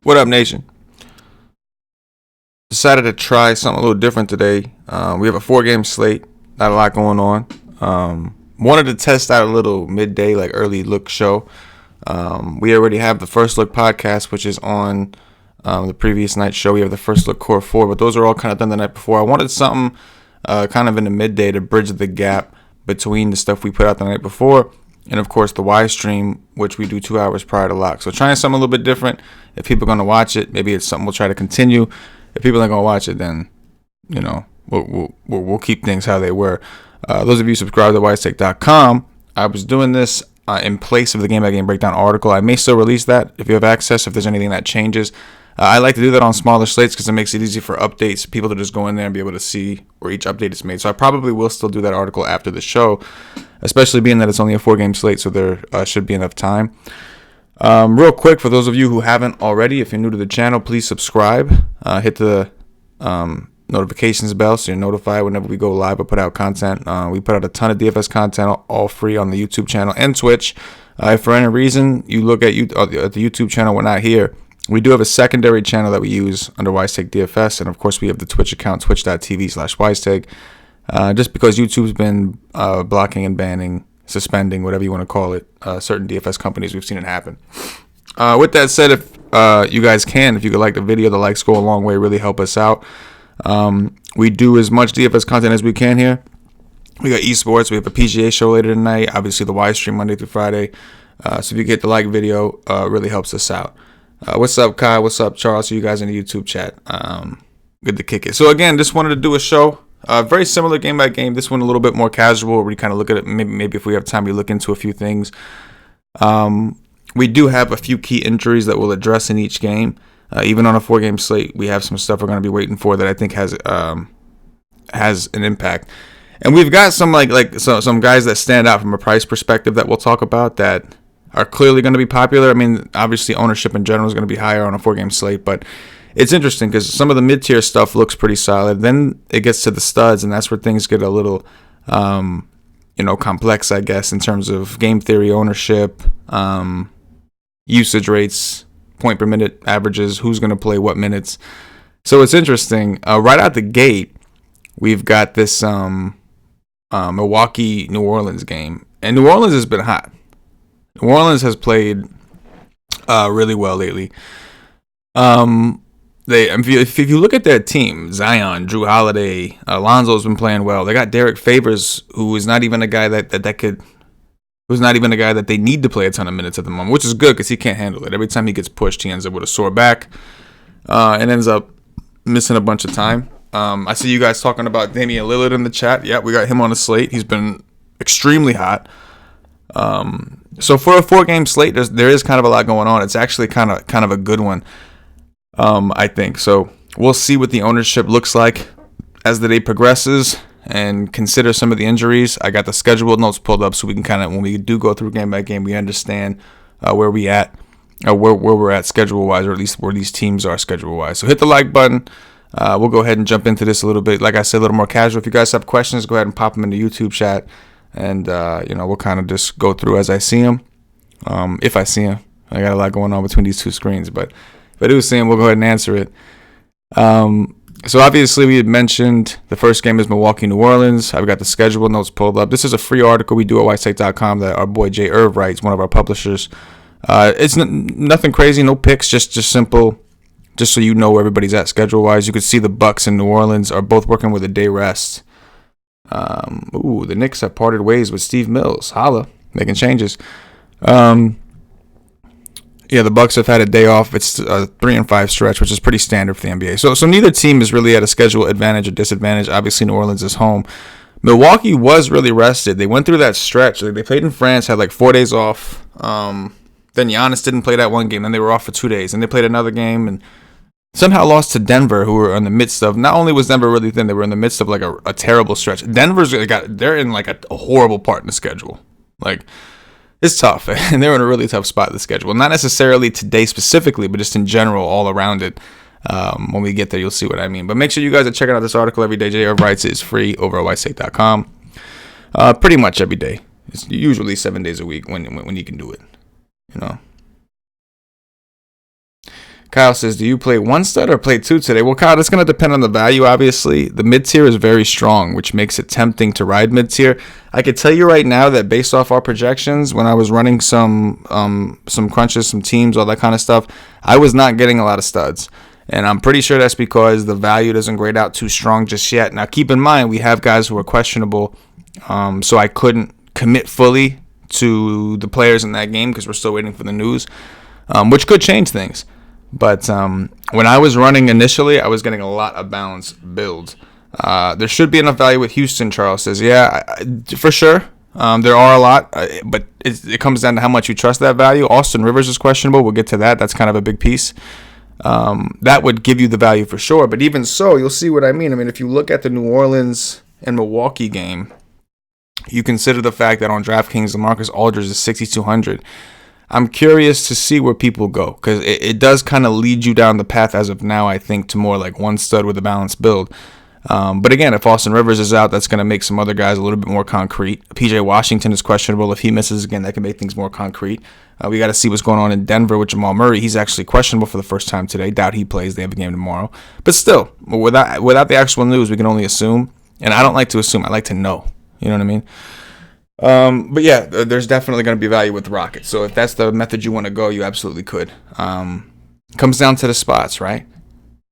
What up, nation? Decided to try something a little different today. We have a 4-game slate, not a lot going on. Wanted to test out a little midday, like early look show. We already have the First Look podcast, which is on the previous night's show. We have the First Look Core 4, but those are all kind of done the night before. I wanted something kind of in the midday to bridge the gap between the stuff we put out the night before and, of course, the Wise stream, which we do 2 hours prior to lock. So trying something a little bit different. If people are going to watch it, maybe it's something we'll try to continue. If people aren't going to watch it, then, you know, we'll keep things how they were. Those of you subscribe to WiseTake.com, I was doing this in place of the game-by-game breakdown article. I may still release that if you have access, if there's anything that changes. I like to do that on smaller slates because it makes it easy for updates, people to just go in there and be able to see where each update is made. So I probably will still do that article after the show, especially being that it's only a 4-game slate, so there should be enough time. Real quick, for those of you who haven't already, if you're new to the channel, please subscribe. Hit the notifications bell so you're notified whenever we go live or put out content. We put out a ton of DFS content, all free on the YouTube channel and Twitch. If for any reason you look at the YouTube channel, we're not here. We do have a secondary channel that we use under WiseTake DFS, and of course we have the Twitch account, twitch.tv/WiseTake. Just because YouTube's been blocking and banning, suspending, whatever you want to call it, certain DFS companies, we've seen it happen. With that said, if you guys can, if you could like the video, the likes go a long way, really help us out. We do as much DFS content as we can here. We got esports, we have a PGA show later tonight, obviously the Wise stream Monday through Friday. So if you get the like video, really helps us out. What's up, Kai? What's up, Charles? See you guys in the YouTube chat. Good to kick it. So again, just wanted to do a show. Very similar game by game. This one a little bit more casual, where we kind of look at it. Maybe if we have time, we look into a few things. We do have a few key injuries that we'll address in each game. Even on a 4-game slate, we have some stuff we're going to be waiting for that I think has an impact. And we've got some some guys that stand out from a price perspective that we'll talk about that are clearly going to be popular. I mean, obviously ownership in general is going to be higher on a 4-game slate, but it's interesting because some of the mid-tier stuff looks pretty solid. Then it gets to the studs, and that's where things get a little, complex, I guess, in terms of game theory, ownership, usage rates, point per minute averages, who's going to play what minutes. So it's interesting. Right out the gate, we've got this Milwaukee-New Orleans game, and New Orleans has been hot. New Orleans has played really well lately. If you look at their team, Zion, Drew Holiday, Alonzo's been playing well. They got Derek Favors, who is not even a guy who's not even a guy that they need to play a ton of minutes at the moment, which is good because he can't handle it. Every time he gets pushed, he ends up with a sore back and ends up missing a bunch of time. I see you guys talking about Damian Lillard in the chat. Yeah, we got him on the slate. He's been extremely hot. So for a 4-game slate, there is kind of a lot going on. It's actually kind of a good one, I think. So we'll see what the ownership looks like as the day progresses and consider some of the injuries. I got the scheduled notes pulled up so we can kind of, when we do go through game by game, we understand where we're at schedule wise, or at least where these teams are schedule wise. So hit the like button. We'll go ahead and jump into this a little bit. Like I said, a little more casual. If you guys have questions, go ahead and pop them in the YouTube chat. And, we'll kind of just go through as I see them. If I see them. I got a lot going on between these two screens. But if I do see them, we'll go ahead and answer it. So obviously we had mentioned the first game is Milwaukee-New Orleans. I've got the schedule notes pulled up. This is a free article we do at WiseTake.com that our boy Jay Irv writes, one of our publishers. It's nothing crazy, no picks, just simple, just so you know where everybody's at schedule-wise. You can see the Bucks and New Orleans are both working with a day rest. The Knicks have parted ways with Steve Mills. Holla, making changes. The Bucks have had a day off. It's a 3-5 stretch, which is pretty standard for the NBA. So neither team is really at a schedule advantage or disadvantage. Obviously, New Orleans is home. Milwaukee was really rested. They went through that stretch. They played in France, had like 4 days off. Then Giannis didn't play that one game. Then they were off for 2 days. And they played another game and somehow lost to Denver, who were in the midst of, not only was Denver really thin, they were in the midst of like a terrible stretch. They're in like a horrible part in the schedule. Like, it's tough, and they're in a really tough spot in the schedule. Not necessarily today specifically, but just in general, all around it. When we get there, you'll see what I mean. But make sure you guys are checking out this article every day. J.R. writes it is free over at WiseTake.com. Pretty much every day. It's usually 7 days a week when you can do it. Kyle says, do you play one stud or play two today? Well, Kyle, that's going to depend on the value, obviously. The mid-tier is very strong, which makes it tempting to ride mid-tier. I could tell you right now that based off our projections, when I was running some crunches, some teams, all that kind of stuff, I was not getting a lot of studs. And I'm pretty sure that's because the value doesn't grade out too strong just yet. Now, keep in mind, we have guys who are questionable, so I couldn't commit fully to the players in that game because we're still waiting for the news, which could change things. But when I was running initially, I was getting a lot of balanced builds. There should be enough value with Houston, Charles says. Yeah, for sure. There are a lot, but it comes down to how much you trust that value. Austin Rivers is questionable. We'll get to that. That's kind of a big piece. That would give you the value for sure. But even so, you'll see what I mean. I mean, if you look at the New Orleans and Milwaukee game, you consider the fact that on DraftKings, LaMarcus Aldridge is 6,200. I'm curious to see where people go because it does kind of lead you down the path as of now, I think, to more like one stud with a balanced build. But again, if Austin Rivers is out, that's going to make some other guys a little bit more concrete. PJ Washington is questionable. If he misses again, that can make things more concrete. We got to see what's going on in Denver with Jamal Murray. He's actually questionable for the first time today. Doubt he plays. They have a game tomorrow. But still, without the actual news, we can only assume. And I don't like to assume. I like to know. You know what I mean? But yeah, there's definitely going to be value with the Rockets. So if that's the method you want to go, you absolutely could. Comes down to the spots, right?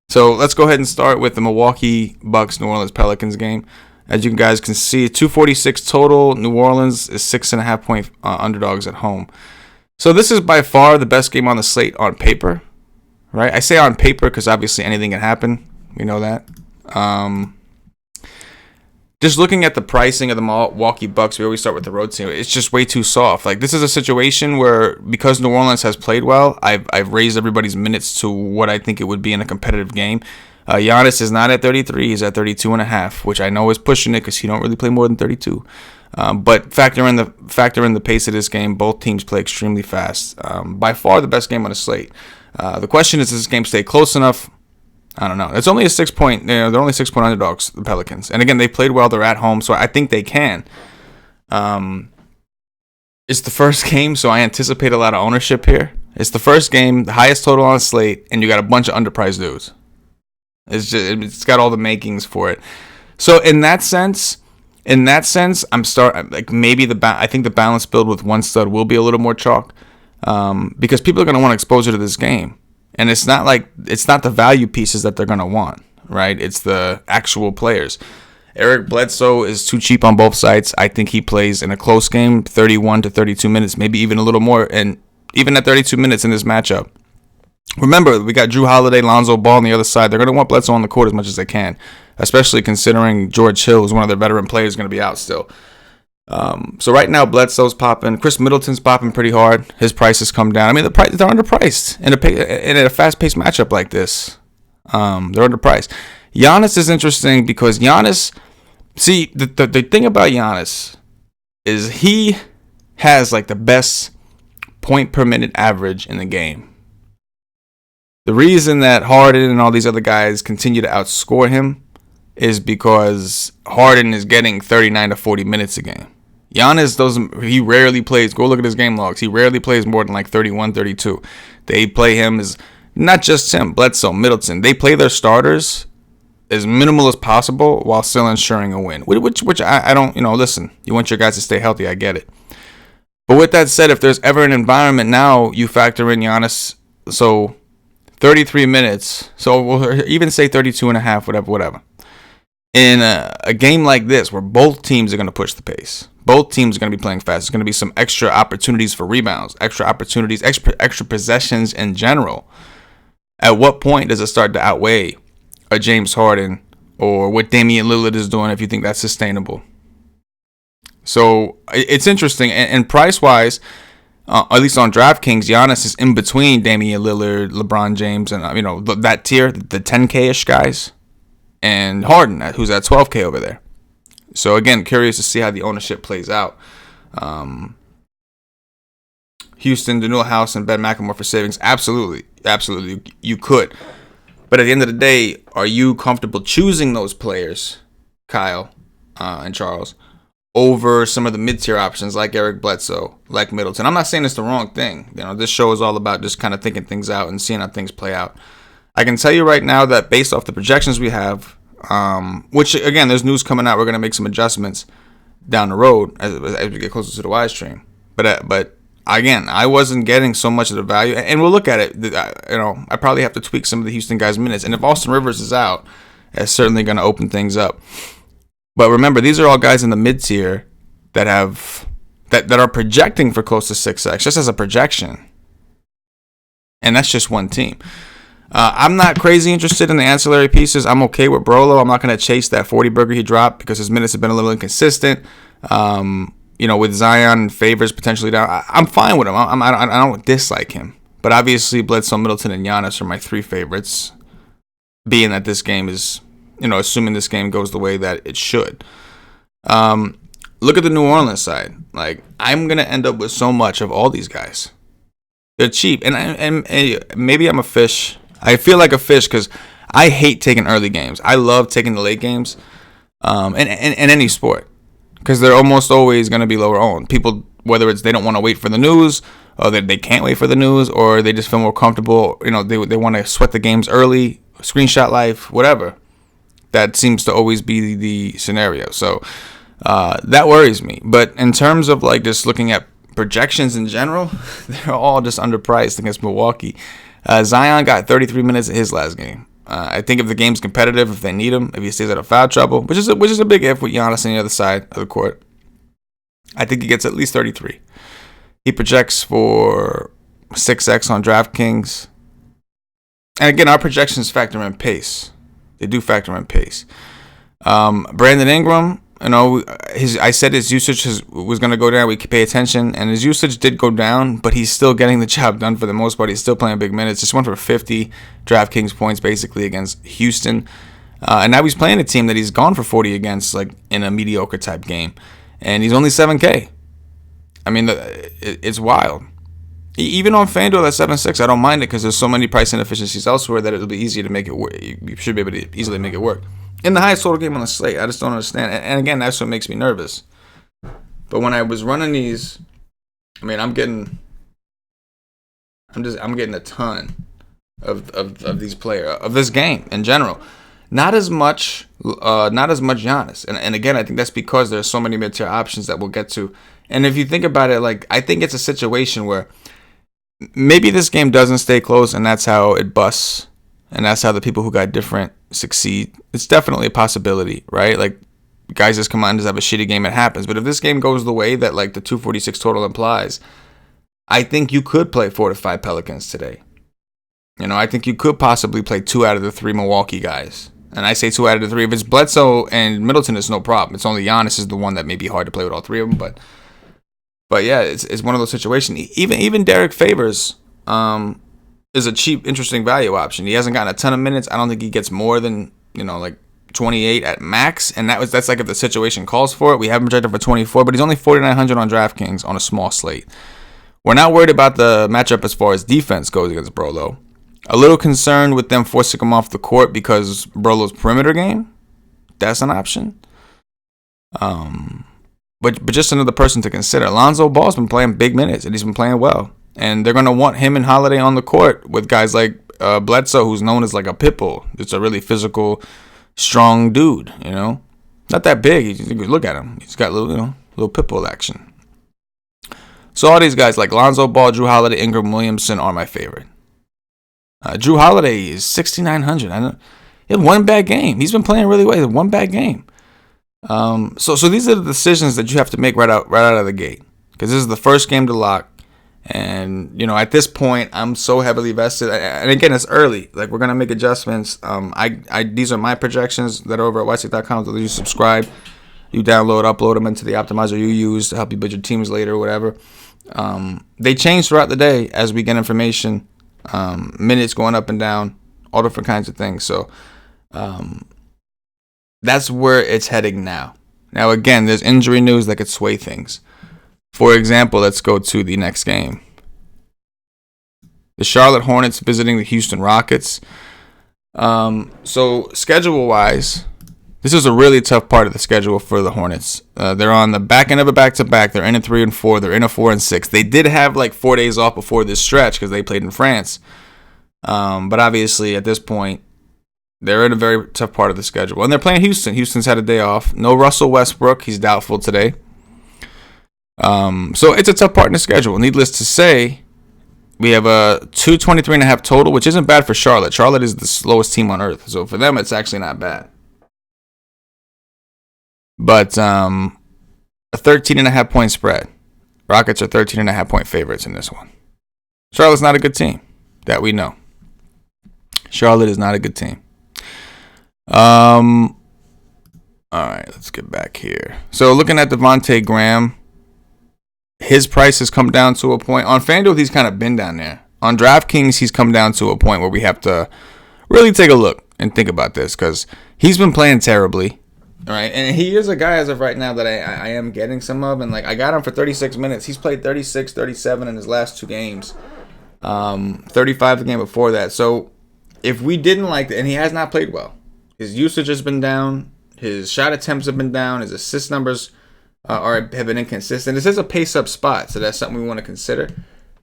So let's go ahead and start with the Milwaukee Bucks New Orleans Pelicans game. As you guys can see, 246 total. New Orleans is 6.5 point underdogs at home. So this is by far the best game on the slate on paper, right? I say on paper because obviously anything can happen. We know that. Just looking at the pricing of the Milwaukee Bucks, we always start with the road team. It's just way too soft. Like, this is a situation where, because New Orleans has played well, I've raised everybody's minutes to what I think it would be in a competitive game. Giannis is not at 33. He's at 32.5, which I know is pushing it because he don't really play more than 32. But factor in the pace of this game. Both teams play extremely fast. By far the best game on the slate. The question is, does this game stay close enough? I don't know. It's only a 6 point. They're only 6 point underdogs, the Pelicans. And again, they played well. They're at home, so I think they can. It's the first game, so I anticipate a lot of ownership here. It's the first game, the highest total on the slate, and you got a bunch of underpriced dudes. It's got all the makings for it. So in that sense, I think the balanced build with one stud will be a little more chalk, because people are going to want exposure to this game. And it's not the value pieces that they're going to want, right? It's the actual players. Eric Bledsoe is too cheap on both sides. I think he plays in a close game, 31 to 32 minutes, maybe even a little more. And even at 32 minutes in this matchup, remember, we got Drew Holiday, Lonzo Ball on the other side. They're going to want Bledsoe on the court as much as they can, especially considering George Hill, who's one of their veteran players, going to be out still. So right now, Bledsoe's popping. Chris Middleton's popping pretty hard. His price has come down. I mean, they're underpriced in a fast-paced matchup like this. They're underpriced. Giannis is interesting because Giannis, see, the thing about Giannis is he has like the best point per minute average in the game. The reason that Harden and all these other guys continue to outscore him is because Harden is getting 39 to 40 minutes a game. Giannis he rarely plays. Go look at his game logs. He rarely plays more than like 31, 32. They play him as, not just him, Bledsoe, Middleton. They play their starters as minimal as possible while still ensuring a win. Which I don't, listen, you want your guys to stay healthy. I get it. But with that said, if there's ever an environment now, you factor in Giannis. So 33 minutes. So we'll even say 32 and a half, whatever. In a game like this where both teams are going to push the pace, both teams are going to be playing fast, there's going to be some extra opportunities for rebounds, extra opportunities, extra possessions in general. At what point does it start to outweigh a James Harden or what Damian Lillard is doing, if you think that's sustainable? So it's interesting. And price-wise, at least on DraftKings, Giannis is in between Damian Lillard, LeBron James, and that tier, the 10K-ish guys, and Harden, who's at 12K over there. So again, curious to see how the ownership plays out. Houston, Danuel House, and Ben McLemore for savings. Absolutely, you could. But at the end of the day, are you comfortable choosing those players, Kyle and Charles? over some of the mid-tier options like Eric Bledsoe, like Middleton. I'm not saying it's the wrong thing. This show is all about just kind of thinking things out and seeing how things play out. I can tell you right now that based off the projections we have, which, again, there's news coming out. We're going to make some adjustments down the road as we get closer to the Wise stream. But again, I wasn't getting so much of the value. And we'll look at it. I probably have to tweak some of the Houston guys' minutes. And if Austin Rivers is out, it's certainly going to open things up. But remember, these are all guys in the mid-tier that are projecting for close to 6x, just as a projection. And that's just one team. I'm not crazy interested in the ancillary pieces. I'm okay with Brolo. I'm not going to chase that 40 burger he dropped because his minutes have been a little inconsistent. With Zion and Favors potentially down, I'm fine with him. I don't dislike him. But obviously, Bledsoe, Middleton, and Giannis are my three favorites, being that this game is, assuming this game goes the way that it should. Look at the New Orleans side. Like, I'm going to end up with so much of all these guys. They're cheap. And maybe I'm a fish. I feel like a fish because I hate taking early games. I love taking the late games in any sport because they're almost always going to be lower owned. People, whether it's they don't want to wait for the news or they can't wait for the news or they just feel more comfortable, they want to sweat the games early, screenshot life, whatever. That seems to always be the scenario. So that worries me. But in terms of like just looking at projections in general, they're all just underpriced against Milwaukee. Zion got 33 minutes of his last game. I think if the game's competitive, if they need him, if he stays out of foul trouble, which is a big if with Giannis on the other side of the court, I think he gets at least 33. He projects for 6x on DraftKings. And again, our projections factor in pace. They do factor in pace. Brandon Ingram, I said his usage was going to go down. We could pay attention, and his usage did go down, but he's still getting the job done for the most part. He's still playing big minutes. Just went for 50 DraftKings points basically against Houston, and now he's playing a team that he's gone for 40 against, like in a mediocre type game, and he's only 7K. I mean, it's wild. Even on FanDuel at 7.6, I don't mind it because there's so many price inefficiencies elsewhere that it'll be easier to make it work. You should be able to easily make it work. In the highest total game on the slate, I just don't understand. And again, that's what makes me nervous. But when I was running these, I mean, I'm getting a ton of these players of this game in general. Not as much Giannis. And again, I think that's because there's so many mid-tier options that we'll get to. And if you think about it, like I think it's a situation where maybe this game doesn't stay close, and that's how it busts. And that's how the people who got different succeed. It's definitely a possibility, right? Like, guys just come on and just have a shitty game, it happens. But if this game goes the way that, like, the 246 total implies, I think you could play 4 to 5 Pelicans today. I think you could possibly play 2 out of the 3 Milwaukee guys. And I say 2 out of the 3. If it's Bledsoe and Middleton, it's no problem. It's only Giannis is the one that may be hard to play with all 3 of them. But yeah, it's one of those situations. Even Derek Favors, is a cheap, interesting value option. He hasn't gotten a ton of minutes. I don't think he gets more than, like 28 at max. And that's like if the situation calls for it. We have him projected for 24, but he's only 4,900 on DraftKings on a small slate. We're not worried about the matchup as far as defense goes against Brolo. A little concerned with them forcing him off the court because Brolo's perimeter game. That's an option. But just another person to consider. Lonzo Ball's been playing big minutes and he's been playing well. And they're going to want him and Holiday on the court with guys like Bledsoe, who's known as like a pit bull. It's a really physical, strong dude, Not that big. You look at him. He's got little pit bull action. So all these guys like Lonzo Ball, Drew Holiday, Ingram Williamson are my favorite. Drew Holiday is 6,900. I know he had one bad game. He's been playing really well. He had one bad game. So these are the decisions that you have to make right out of the gate because this is the first game to lock. And, at this point, I'm so heavily vested. And again, it's early. Like, we're going to make adjustments. These are my projections that are over at WiseTake.com. So you subscribe, you download, upload them into the optimizer you use to help you build your teams later or whatever. They change throughout the day as we get information. Minutes going up and down, all different kinds of things. So that's where it's heading now. Now, again, there's injury news that could sway things. For example, let's go to the next game. The Charlotte Hornets visiting the Houston Rockets. So schedule-wise, This is a really tough part of the schedule for the Hornets. They're on the back end of a back-to-back. They're in a 3-4. They're in a 4-6. They did have like 4 days off before this stretch because they played in France. But obviously, at this point, they're in a very tough part of the schedule. And they're playing Houston. Houston's had a day off. No Russell Westbrook. He's doubtful today. So it's a tough part in the schedule. Needless to say, we have a 223.5 total, which isn't bad for Charlotte. Charlotte is the slowest team on earth. So for them, it's actually not bad. But a 13.5 point spread. Rockets are 13.5 point favorites in this one. Charlotte's not a good team. That we know. Charlotte is not a good team. All right, let's get back here. So looking at Devontae Graham, his price has come down to a point. On FanDuel, he's kind of been down there. On DraftKings, he's come down to a point where we have to really take a look and think about this because he's been playing terribly. All right, and he is a guy as of right now that I am getting some of, and like I got him for 36 minutes. He's played 36, 37 in his last 2 games, 35 the game before that. So if we didn't like that, and he has not played well, his usage has been down, his shot attempts have been down, his assist numbers have been inconsistent. This is a pace-up spot, so that's something we want to consider.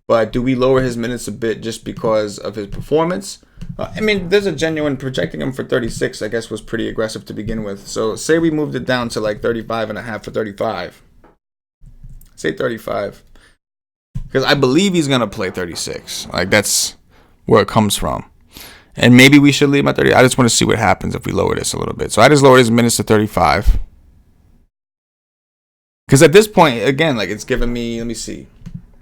But do we lower his minutes a bit just because of his performance? I mean, there's a genuine projecting him for 36, I guess, was pretty aggressive to begin with. So say we moved it down to like 35.5 for 35. Say 35. Because I believe he's going to play 36. Like, that's where it comes from. And maybe we should leave him at 30. I just want to see what happens if we lower this a little bit. So I just lowered his minutes to 35. Because at this point, again, like it's giving me, let me see.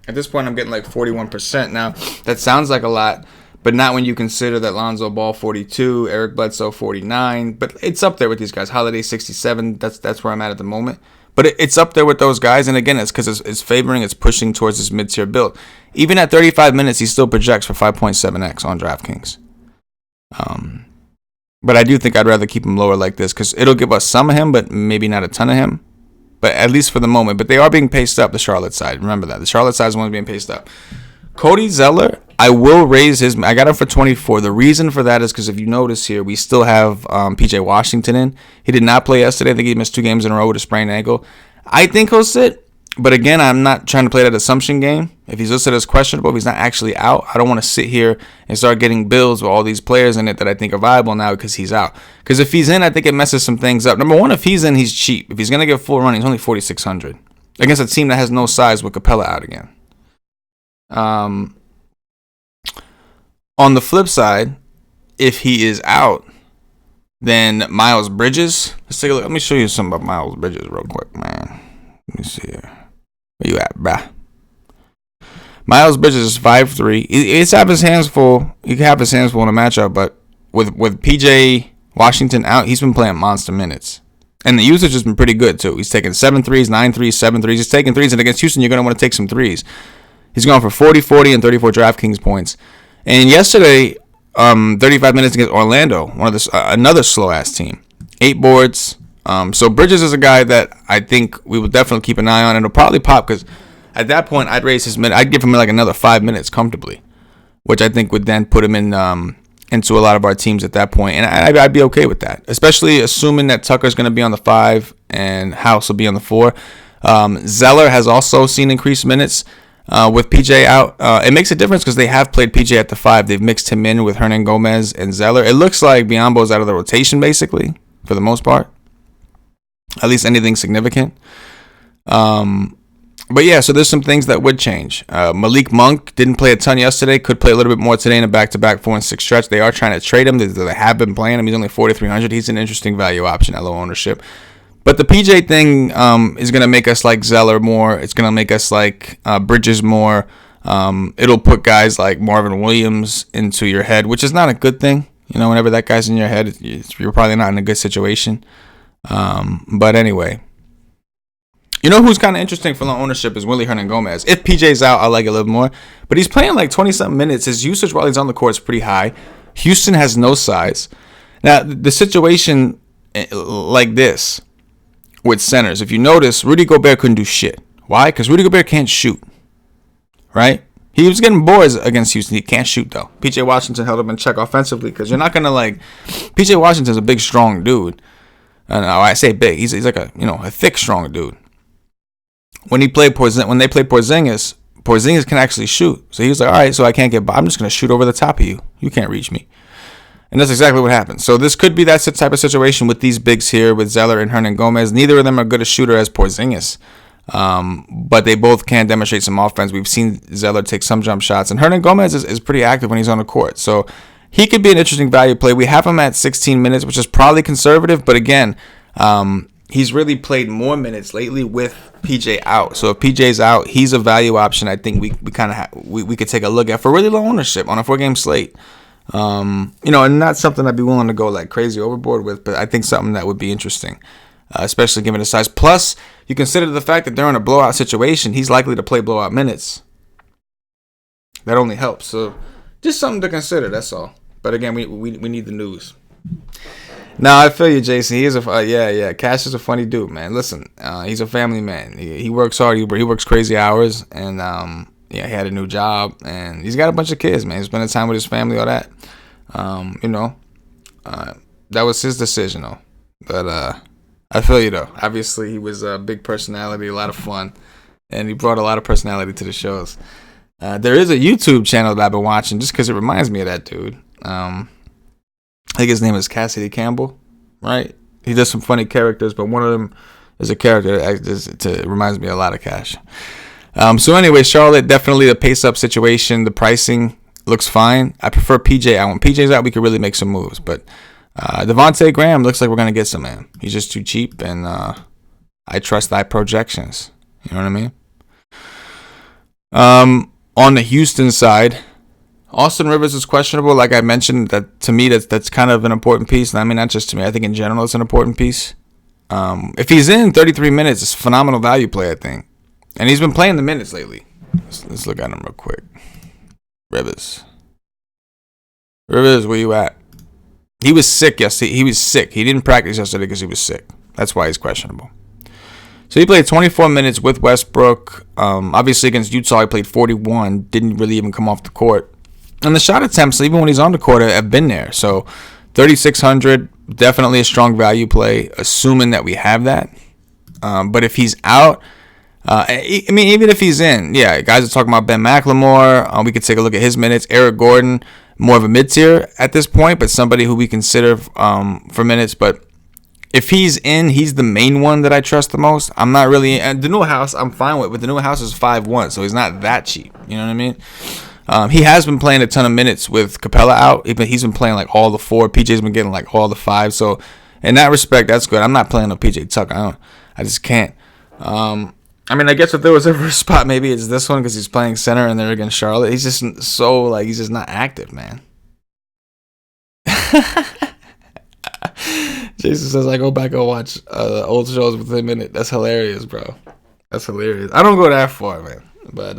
At this point, I'm getting like 41%. Now, that sounds like a lot, but not when you consider that Lonzo Ball 42, Eric Bledsoe 49. But it's up there with these guys. Holiday 67. That's where I'm at the moment. But it's up there with those guys. And again, it's because it's favoring, it's pushing towards this mid-tier build. Even at 35 minutes, he still projects for 5.7x on DraftKings. But I do think I'd rather keep him lower like this because it'll give us some of him, but maybe not a ton of him. But at least for the moment. But they are being paced up, the Charlotte side. Remember that. The Charlotte side is the one being paced up. Cody Zeller, I will raise his. I got him for 24. The reason for that is because if you notice here, we still have PJ Washington in. He did not play yesterday. I think he missed 2 games in a row with a sprained ankle. I think he'll sit. But again, I'm not trying to play that assumption game. If he's listed as questionable, if he's not actually out, I don't want to sit here and start getting bills with all these players in it that I think are viable now because he's out. Because if he's in, I think it messes some things up. Number one, if he's in, he's cheap. If he's going to get full run, he's only 4,600 against a team that has no size with Capella out again. On the flip side, if he is out, then Miles Bridges. Let's take a look. Let me show you something about Miles Bridges real quick, man. Let me see here. Where you at, bruh? Miles Bridges is 5'3". He's have his hands full. He can have his hands full in a matchup, but with PJ Washington out, he's been playing monster minutes. And the usage has been pretty good, too. He's taking 7 threes, 9 threes, 7 threes. He's taking threes, and against Houston, you're going to want to take some threes. He's going for 40, 40, and 34 DraftKings points. And yesterday, 35 minutes against Orlando, another slow-ass team. 8 boards. So Bridges is a guy that I think we will definitely keep an eye on. And it'll probably pop because at that point, I'd raise his minute. I'd give him like another 5 minutes comfortably, which I think would then put him in into a lot of our teams at that point. And I'd be okay with that, especially assuming that Tucker's going to be on the 5 and House will be on the 4. Zeller has also seen increased minutes with PJ out. It makes a difference because they have played PJ at the 5. They've mixed him in with Hernan Gomez and Zeller. It looks like Biyombo's out of the rotation basically for the most part. At least anything significant. But yeah, so there's some things that would change. Malik Monk didn't play a ton yesterday. Could play a little bit more today in a back-to-back 4 and 6 stretch. They are trying to trade him. They have been playing him. He's only 4,300. He's an interesting value option at low ownership. But the PJ thing is going to make us like Zeller more. It's going to make us like Bridges more. It'll put guys like Marvin Williams into your head, which is not a good thing. You know, whenever that guy's in your head, you're probably not in a good situation. But anyway, you know who's kind of interesting for low ownership is Willie Hernan Gomez. If PJ's out, I like it a little more, but he's playing like 20-something minutes. His usage while he's on the court is pretty high. Houston has no size. Now, the situation like this with centers, if you notice, Rudy Gobert couldn't do shit. Why? Because Rudy Gobert can't shoot, right? He was getting boards against Houston. He can't shoot, though. PJ Washington held him in check offensively because you're not going to like... PJ Washington's a big, strong dude. And I say big. He's like a thick, strong dude. When they play Porzingis, Porzingis can actually shoot. So he was like, all right, so I can't get by. I'm just going to shoot over the top of you. You can't reach me. And that's exactly what happened. So this could be that type of situation with these bigs here with Zeller and Hernangomez. Neither of them are good a shooter as Porzingis. But they both can demonstrate some offense. We've seen Zeller take some jump shots. And Hernangomez is pretty active when he's on the court. So he could be an interesting value play. We have him at 16 minutes, which is probably conservative. But again, he's really played more minutes lately with PJ out. So if PJ's out, he's a value option. I think we could take a look at for really low ownership on a 4-game slate. And not something I'd be willing to go like crazy overboard with, but I think something that would be interesting, especially given the size. Plus, you consider the fact that they're in a blowout situation, he's likely to play blowout minutes. That only helps. So just something to consider, that's all. But again, we need the news. Now, I feel you, Jason. He is Cash is a funny dude, man. Listen, he's a family man. He works hard. He works crazy hours, and he had a new job, and he's got a bunch of kids, man. He's spending time with his family, all that. That was his decision, though. But I feel you, though. Obviously, he was a big personality, a lot of fun, and he brought a lot of personality to the shows. There is a YouTube channel that I've been watching just because it reminds me of that dude. I think his name is Cassidy Campbell, right? He does some funny characters, but one of them is a character that reminds me a lot of Cash. So anyway, Charlotte, definitely the pace-up situation. The pricing looks fine. I prefer PJ out. When PJ's out, we could really make some moves. But Devontae Graham looks like we're going to get some, man. He's just too cheap, and I trust thy projections. You know what I mean? On the Houston side, Austin Rivers is questionable. Like I mentioned, that to me, that's kind of an important piece. And I mean, not just to me. I think in general, it's an important piece. If he's in 33 minutes, it's a phenomenal value play, I think. And he's been playing the minutes lately. Let's look at him real quick. Rivers, where you at? He was sick yesterday. He was sick. He didn't practice yesterday because he was sick. That's why he's questionable. So he played 24 minutes with Westbrook. Obviously against Utah, he played 41. Didn't really even come off the court. And the shot attempts, even when he's on the court, have been there. So 3,600, definitely a strong value play, assuming that we have that. But if he's out, I mean, even if he's in, guys are talking about Ben McLemore. We could take a look at his minutes. Eric Gordon, more of a mid-tier at this point, but somebody who we consider for minutes. But if he's in, he's the main one that I trust the most. I'm not really, and the new house I'm fine with, but the new house is 5-1, so he's not that cheap. You know what I mean? He has been playing a ton of minutes with Capella out. He's been playing like all the 4. PJ's been getting like all the 5. So in that respect, that's good. I'm not playing no PJ Tucker. I just can't. I mean, I guess if there was ever a spot, maybe it's this one because he's playing center and they're against Charlotte. He's just he's just not active, man. Jason says, I go back and watch old shows with him in it. That's hilarious, bro. That's hilarious. I don't go that far, man. But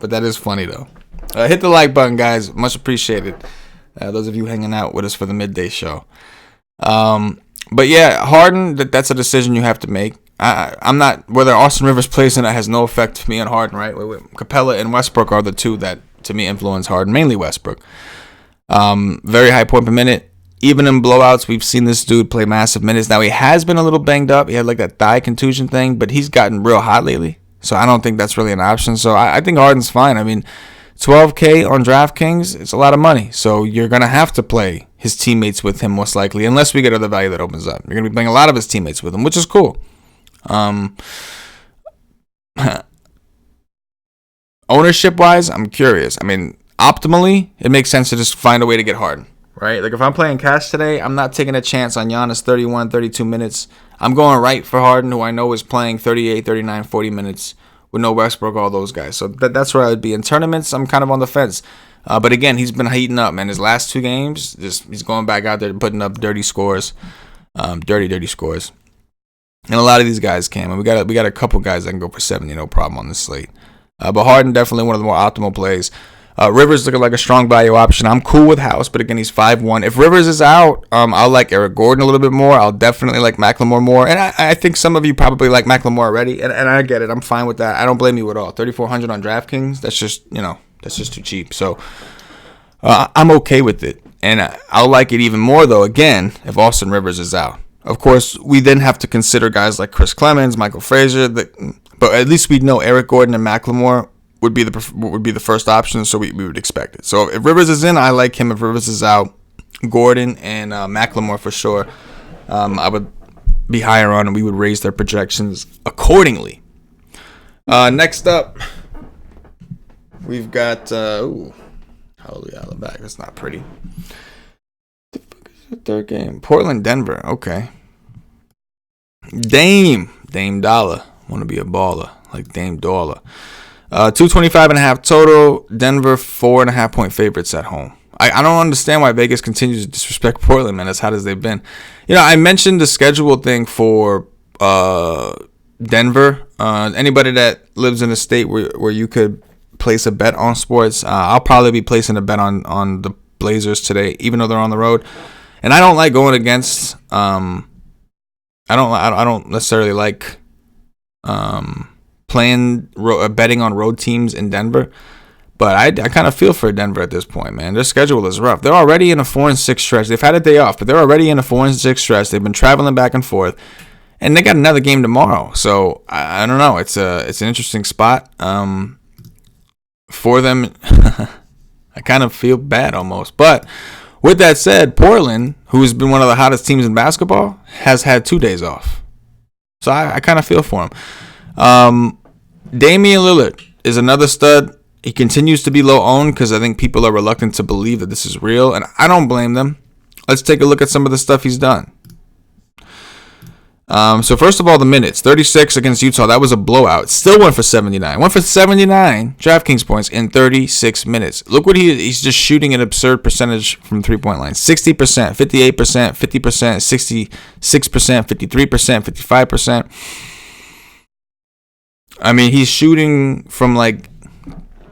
that is funny, though. Hit the like button, guys. Much appreciated. Those of you hanging out with us for the midday show. But yeah, Harden, that's a decision you have to make. I'm not, whether Austin Rivers plays in it has no effect to me on Harden, right? Capella and Westbrook are the two that, to me, influence Harden, mainly Westbrook. Very high point per minute. Even in blowouts, we've seen this dude play massive minutes. Now, he has been a little banged up. He had like that thigh contusion thing, but he's gotten real hot lately. So I don't think that's really an option. So I think Harden's fine. I mean, $12K on DraftKings, it's a lot of money. So you're going to have to play his teammates with him most likely, unless we get other value that opens up. You're going to be playing a lot of his teammates with him, which is cool. Ownership-wise, I'm curious. I mean, optimally, it makes sense to just find a way to get Harden, right? Like, if I'm playing cash today, I'm not taking a chance on Giannis 31, 32 minutes. I'm going right for Harden, who I know is playing 38, 39, 40 minutes with no Westbrook, all those guys. So that's where I would be. In tournaments, I'm kind of on the fence. But again, he's been heating up, man. His last 2 games, he's going back out there putting up dirty scores, dirty scores. And a lot of these guys can. And we got a couple guys that can go for 70, no problem on this slate. But Harden, definitely one of the more optimal plays. Rivers looking like a strong value option. I'm cool with House, but again, he's 5-1. If Rivers is out, I'll like Eric Gordon a little bit more. I'll definitely like McLemore more. And I think some of you probably like McLemore already. And I get it. I'm fine with that. I don't blame you at all. 3,400 on DraftKings, that's just too cheap. So I'm okay with it. And I'll like it even more, though, again, if Austin Rivers is out. Of course, we then have to consider guys like Chris Clemens, Michael Frazier, but at least we know Eric Gordon and McLemore would be the first option, so we would expect it. So if Rivers is in, I like him. If Rivers is out, Gordon and McLemore for sure. I would be higher on, and we would raise their projections accordingly. Next up, we've got Hallelujah, Alabama. That's not pretty. The fuck is the third game? Portland, Denver. Okay. Dame Dollar. Want to be a baller like Dame Dollar. 225.5 total. Denver 4.5 point favorites at home. I don't understand why Vegas continues to disrespect Portland, man, as hot as they've been. I mentioned the schedule thing for Denver. Anybody that lives in a state where you could place a bet on sports, I'll probably be placing a bet on the Blazers today, even though they're on the road. And I don't like going against. I don't necessarily like betting on road teams in Denver. But I kind of feel for Denver at this point, man. Their schedule is rough. They're already in a 4-6 stretch. They've had a day off, but they're already in a 4-6 stretch. They've been traveling back and forth, and they got another game tomorrow. So I don't know. It's an interesting spot for them. I kind of feel bad almost. But with that said, Portland, who's been one of the hottest teams in basketball, has had 2 days off. So I kind of feel for him. Damian Lillard is another stud. He continues to be low owned because I think people are reluctant to believe that this is real, and I don't blame them. Let's take a look at some of the stuff he's done. So first of all, the minutes. 36 against Utah. That was a blowout. Still went for 79. Went for 79 DraftKings points in 36 minutes. Look what he's just shooting an absurd percentage from three-point line. 60%, 58%, 50%, 66%, 53%, 55%. I mean, he's shooting from like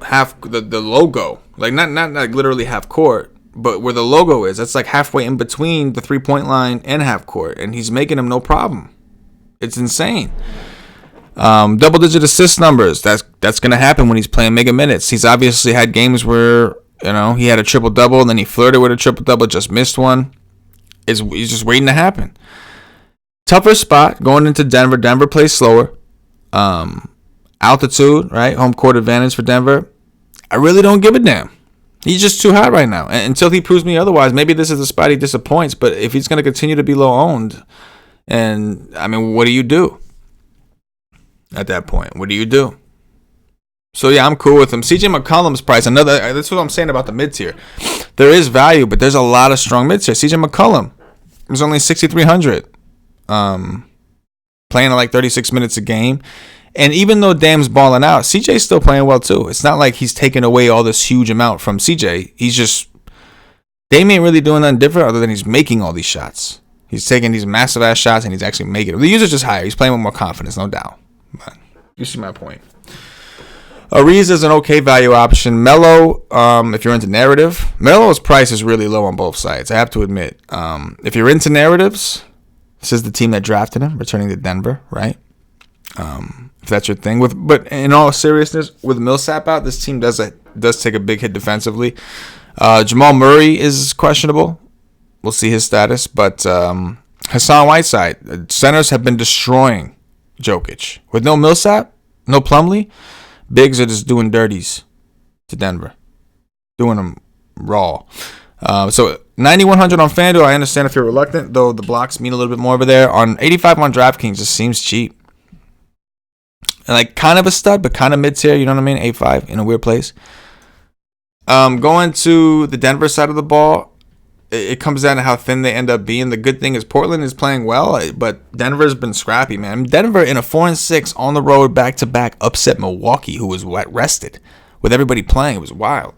half the logo, like not like literally half court, but where the logo is, that's like halfway in between the 3-point line and half court, and he's making them no problem. It's insane. Double-digit assist numbers. That's gonna happen when he's playing mega minutes. He's obviously had games where he had a triple-double, and then he flirted with a triple-double, just missed one. He's just waiting to happen. Tougher spot going into Denver. Denver plays slower. Altitude, right? Home court advantage for Denver. I really don't give a damn. He's just too hot right now. And until he proves me otherwise, maybe this is the spot he disappoints. But if he's going to continue to be low owned, and I mean, what do you do at that point? What do you do? So yeah, I'm cool with him. CJ McCollum's price. That's what I'm saying about the mid tier. There is value, but there's a lot of strong mid tier. CJ McCollum is only 6,300. Playing at like 36 minutes a game. And even though Dame's balling out, CJ's still playing well too. It's not like he's taking away all this huge amount from CJ. Dame ain't really doing nothing different other than he's making all these shots. He's taking these massive ass shots and he's actually making them. The usage is higher. He's playing with more confidence, no doubt. But you see my point. Ariza is an okay value option. Melo, if you're into narrative, Melo's price is really low on both sides. I have to admit. If you're into narratives, this is the team that drafted him, returning to Denver, right? If that's your thing. But in all seriousness, with Millsap out, this team does take a big hit defensively. Jamal Murray is questionable. We'll see his status. But Hassan Whiteside, centers have been destroying Jokic. With no Millsap, no Plumlee, bigs are just doing dirties to Denver. Doing them raw. So 9,100 on FanDuel. I understand if you're reluctant, though the blocks mean a little bit more over there. On 85 on DraftKings, just seems cheap. And like kind of a stud, but kind of mid-tier, you know what I mean? 8.5 in a weird place. Going to the Denver side of the ball, it comes down to how thin they end up being. The good thing is Portland is playing well, but Denver's been scrappy, man. Denver in a 4-6 on the road back-to-back upset Milwaukee, who was rested with everybody playing. It was wild.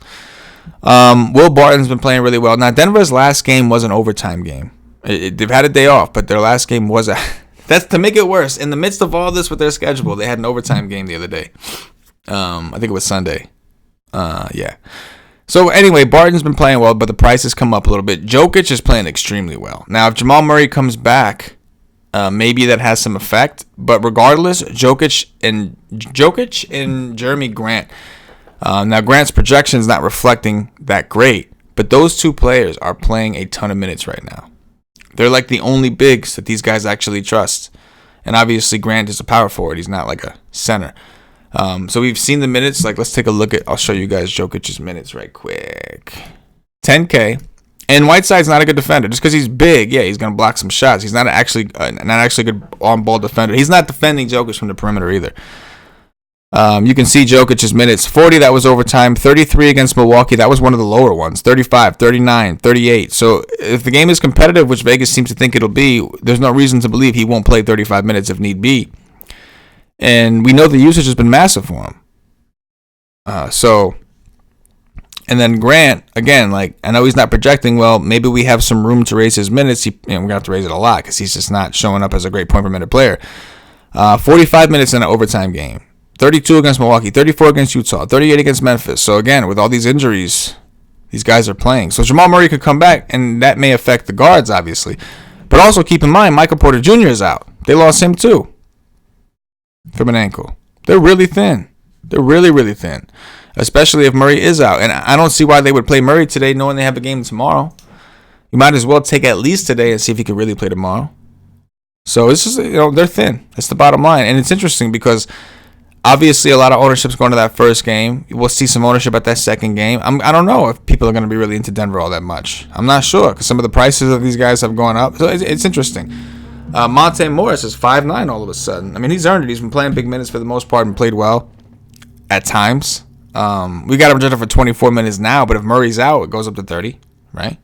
Will Barton's been playing really well. Now, Denver's last game was an overtime game. They've had a day off, but their last game was a... That's to make it worse. In the midst of all this with their schedule, they had an overtime game the other day. I think it was Sunday. Yeah. So anyway, Barton's been playing well, but the price has come up a little bit. Jokic is playing extremely well. Now, if Jamal Murray comes back, maybe that has some effect. But regardless, Jokic and Jeremy Grant. Now, Grant's projection is not reflecting that great, but those two players are playing a ton of minutes right now. They're like the only bigs that these guys actually trust. And obviously Grant is a power forward. He's not like a center. So we've seen the minutes. Like, let's take a look at, I'll show you guys Jokic's minutes right quick. 10K. And Whiteside's not a good defender. Just because he's big, yeah, he's going to block some shots. He's not actually a good on-ball defender. He's not defending Jokic from the perimeter either. You can see Jokic's minutes. 40, that was overtime. 33 against Milwaukee. That was one of the lower ones. 35, 39, 38. So if the game is competitive, which Vegas seems to think it'll be, there's no reason to believe he won't play 35 minutes if need be. And we know the usage has been massive for him. And then Grant, again, like, I know he's not projecting well. Maybe we have some room to raise his minutes. We're going to have to raise it a lot because he's just not showing up as a great point per minute player. 45 minutes in an overtime game. 32 against Milwaukee, 34 against Utah, 38 against Memphis. So again, with all these injuries, these guys are playing. So Jamal Murray could come back, and that may affect the guards, obviously. But also keep in mind, Michael Porter Jr. is out. They lost him too from an ankle. They're really thin. They're really, really thin, especially if Murray is out. And I don't see why they would play Murray today knowing they have a game tomorrow. You might as well take at least today and see if he can really play tomorrow. So it's just, they're thin. That's the bottom line. And it's interesting because obviously a lot of ownership's going to that first game. We'll see some ownership at that second game. I don't know if people are going to be really into Denver all that much. I'm not sure because some of the prices of these guys have gone up. So it's interesting. Monte Morris is 5'9" all of a sudden. I mean, he's earned it. He's been playing big minutes for the most part and played well at times. We got him projected for 24 minutes now, but if Murray's out, it goes up to 30, right?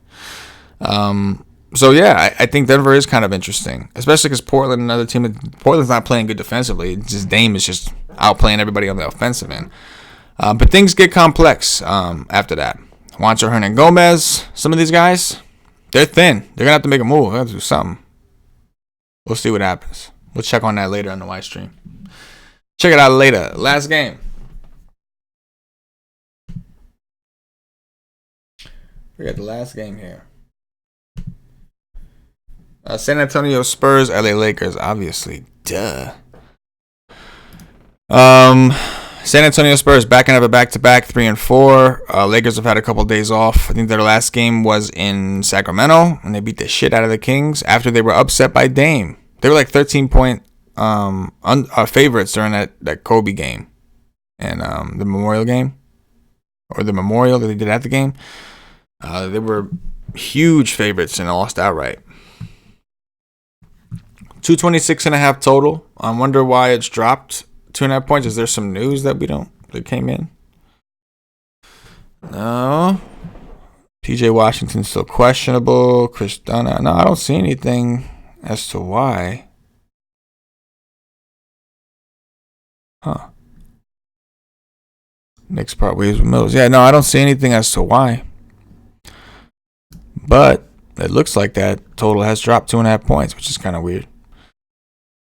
So, yeah, I think Denver is kind of interesting, especially because Portland, another team, Portland's not playing good defensively. It's just Dame is just outplaying everybody on the offensive end. But things get complex after that. Juancho Hernan-Gomez, some of these guys, they're thin. They're going to have to make a move. They're going to do something. We'll see what happens. We'll check on that later on the Y stream. Check it out later. Last game. We got the last game here. San Antonio Spurs, LA Lakers, obviously. Duh. San Antonio Spurs back and have a back-to-back 3-4. Lakers have had a couple days off. I think their last game was in Sacramento, and they beat the shit out of the Kings after they were upset by Dame. They were like 13-point favorites during that Kobe game and the Memorial game, or the Memorial that they did at the game. They were huge favorites and lost outright. 226.5 total. I wonder why it's dropped 2.5 points. Is there some news that came in? No. PJ Washington's still questionable. Chris Dunn. No, I don't see anything as to why. Huh. Knicks part ways with Mills. Yeah, no, I don't see anything as to why. But it looks like that total has dropped 2.5 points, which is kind of weird.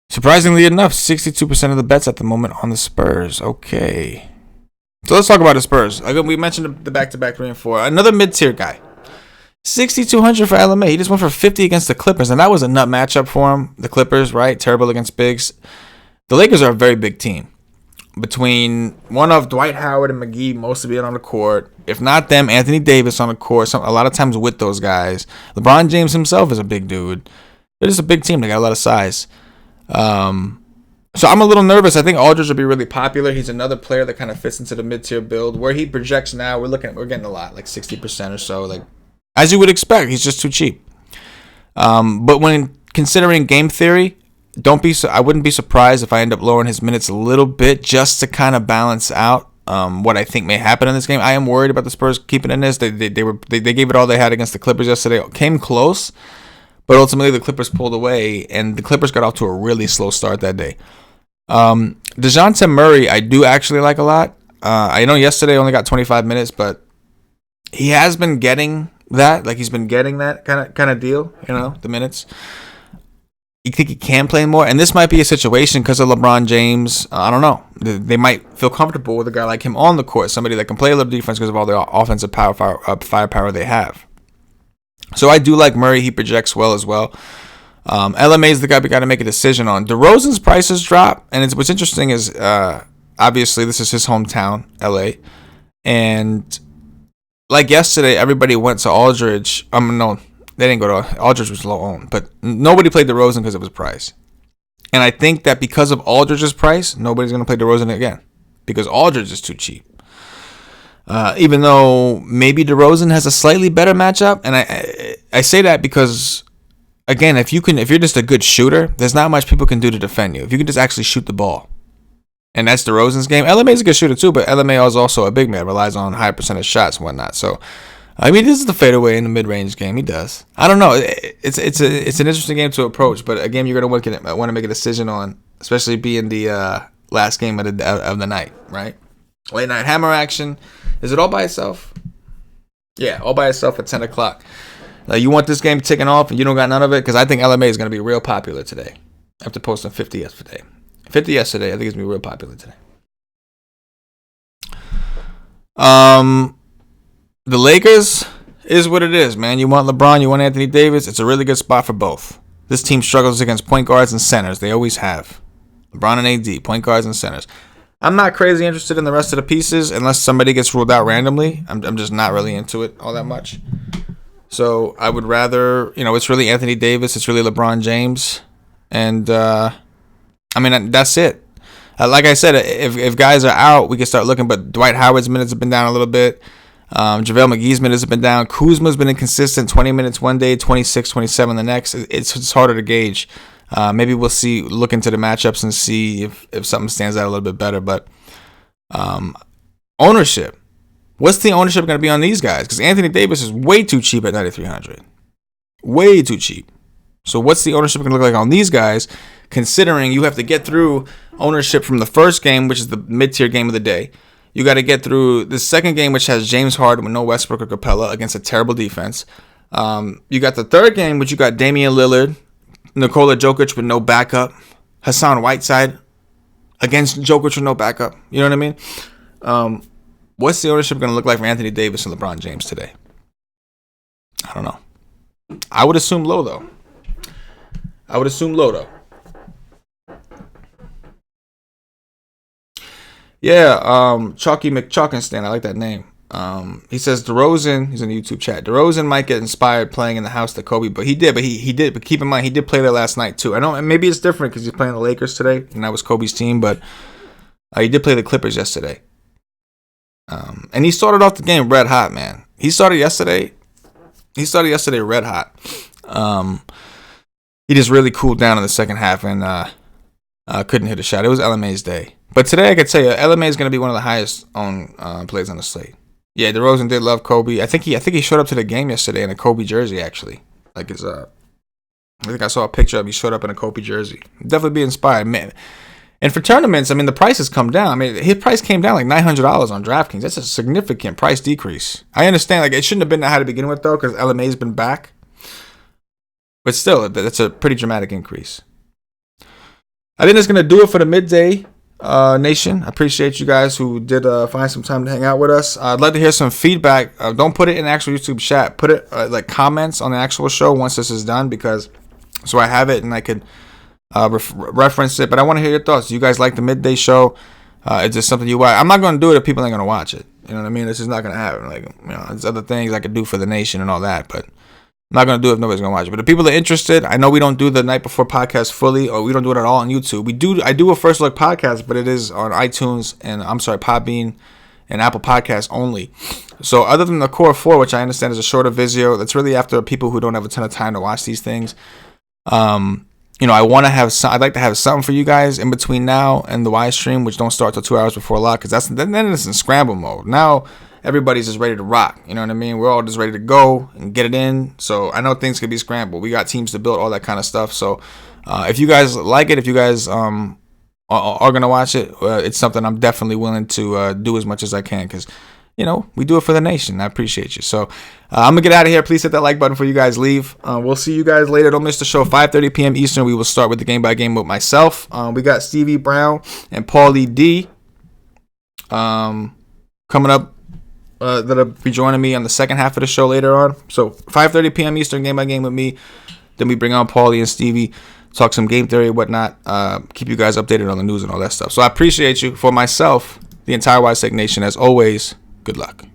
Surprisingly enough, 62% of the bets at the moment on the Spurs. Okay. So let's talk about the Spurs. We mentioned the back-to-back 3-4. Another mid-tier guy. 6,200 for LMA. He just went for 50 against the Clippers, and that was a nut matchup for him. The Clippers, right? Terrible against bigs. The Lakers are a very big team. Between one of Dwight Howard and McGee mostly being on the court. If not them, Anthony Davis on the court. A lot of times with those guys. LeBron James himself is a big dude. They're just a big team. They got a lot of size. So I'm a little nervous. I think Aldridge will be really popular. He's another player that kind of fits into the mid-tier build. Where he projects now, we're getting a lot, like 60% or so. Like, as you would expect, he's just too cheap. But when considering game theory, I wouldn't be surprised if I end up lowering his minutes a little bit just to kind of balance out what I think may happen in this game. I am worried about the Spurs keeping in this. They gave it all they had against the Clippers yesterday. Came close, but ultimately the Clippers pulled away, and the Clippers got off to a really slow start that day. DeJounte Murray, I do actually like a lot. I know yesterday only got 25 minutes, but he has been getting that. Like, he's been getting that kind of deal, the minutes. You think he can play more? And this might be a situation because of LeBron James. I don't know. They might feel comfortable with a guy like him on the court, somebody that can play a little defense because of all the offensive firepower they have. So I do like Murray. He projects well as well. LMA is the guy we got to make a decision on. DeRozan's prices drop, and what's interesting is obviously this is his hometown, LA, and like yesterday, everybody went to Aldridge. They didn't go to Aldridge was low owned, but nobody played DeRozan because of his price. And I think that because of Aldridge's price, nobody's going to play DeRozan again because Aldridge is too cheap. Even though maybe DeRozan has a slightly better matchup, and I say that because, again, if you're just a good shooter, there's not much people can do to defend you. If you can just actually shoot the ball, and that's DeRozan's game. LMA is a good shooter too, but LMA is also a big man, relies on high percentage shots and whatnot. So, I mean, this is the fadeaway in the mid-range game. He does. I don't know. It's an interesting game to approach, but a game you're going to want to make a decision on, especially being the last game of the night, right? Late night hammer action. Is it all by itself? Yeah, all by itself at 10 o'clock. Like, you want this game ticking off and you don't got none of it? Because I think LMA is going to be real popular today. After posting 50 yesterday. 50 yesterday, I think it's going to be real popular today. The Lakers is what it is, man. You want LeBron, you want Anthony Davis. It's a really good spot for both. This team struggles against point guards and centers. They always have. LeBron and AD, point guards and centers. I'm not crazy interested in the rest of the pieces unless somebody gets ruled out randomly. I'm just not really into it all that much. So I would rather, it's really Anthony Davis. It's really LeBron James. And, that's it. Like I said, if guys are out, we can start looking. But Dwight Howard's minutes have been down a little bit. JaVale McGee's minutes have been down. Kuzma's been inconsistent. 20 minutes one day, 26, 27 the next. It's harder to gauge. Maybe we'll look into the matchups and see if something stands out a little bit better. But ownership. What's the ownership going to be on these guys? Because Anthony Davis is way too cheap at 9,300. Way too cheap. So what's the ownership going to look like on these guys, considering you have to get through ownership from the first game, which is the mid-tier game of the day. You got to get through the second game, which has James Harden with no Westbrook or Capella against a terrible defense. You got the third game, which you got Damian Lillard, Nikola Jokic with no backup, Hassan Whiteside against Jokic with no backup. You know what I mean? What's the ownership going to look like for Anthony Davis and LeBron James today? I don't know. I would assume low, though. Yeah, Chalky McChalkenstein. I like that name. He says DeRozan, he's in the YouTube chat. DeRozan might get inspired playing in the house that Kobe, but he did. But keep in mind, he did play there last night too. I know maybe it's different because he's playing the Lakers today, and that was Kobe's team. But he did play the Clippers yesterday, and he started off the game red hot, man. He started yesterday red hot. He just really cooled down in the second half and couldn't hit a shot. It was LMA's day. But today I could tell you, LMA is going to be one of the highest owned plays on the slate. Yeah, DeRozan did love Kobe. I think he showed up to the game yesterday in a Kobe jersey, actually. I think I saw a picture of him. He showed up in a Kobe jersey. Definitely be inspired, man. And for tournaments, the price has come down. His price came down like $900 on DraftKings. That's a significant price decrease. I understand, it shouldn't have been that high to begin with, though, because LMA's been back. But still, that's a pretty dramatic increase. I think that's going to do it for the midday nation. I appreciate you guys who did find some time to hang out with us. I'd like to hear some feedback. Don't put it in the actual YouTube chat. Put it like comments on the actual show once this is done, because so I have it and I could reference it. But I want to hear your thoughts. Do you guys like the midday show? Is this something you watch? I'm not going to do it if people ain't going to watch it. You know what I mean? This is not going to happen. There's other things I could do for the nation and all that, but I'm not going to do it if nobody's going to watch it. But if people are interested, I know we don't do the night before podcast fully, or we don't do it at all on YouTube. I do a first look podcast, but it is on iTunes and Podbean and Apple Podcasts only. So other than the core four, which I understand is a shorter video, that's really after people who don't have a ton of time to watch these things. I want to have I'd like to have something for you guys in between now and the Wise stream, which don't start till 2 hours before lock, because then it's in scramble mode. Now everybody's just ready to rock. You know what I mean? We're all just ready to go and get it in. So I know things could be scrambled. We got teams to build, all that kind of stuff. So if you guys like it, if you guys are going to watch it, it's something I'm definitely willing to do as much as I can, because, we do it for the nation. I appreciate you. So I'm going to get out of here. Please hit that like button before you guys leave. We'll see you guys later. Don't miss the show. 5:30 p.m. Eastern. We will start with the game by game with myself. We got Stevie Brown and Paulie D coming up. That'll be joining me on the second half of the show later on. So 5:30 p.m. Eastern, game by game with me. Then we bring on Paulie and Stevie, talk some game theory and whatnot. Keep you guys updated on the news and all that stuff. So I appreciate you. For myself, the entire WiseTake Nation, as always, good luck.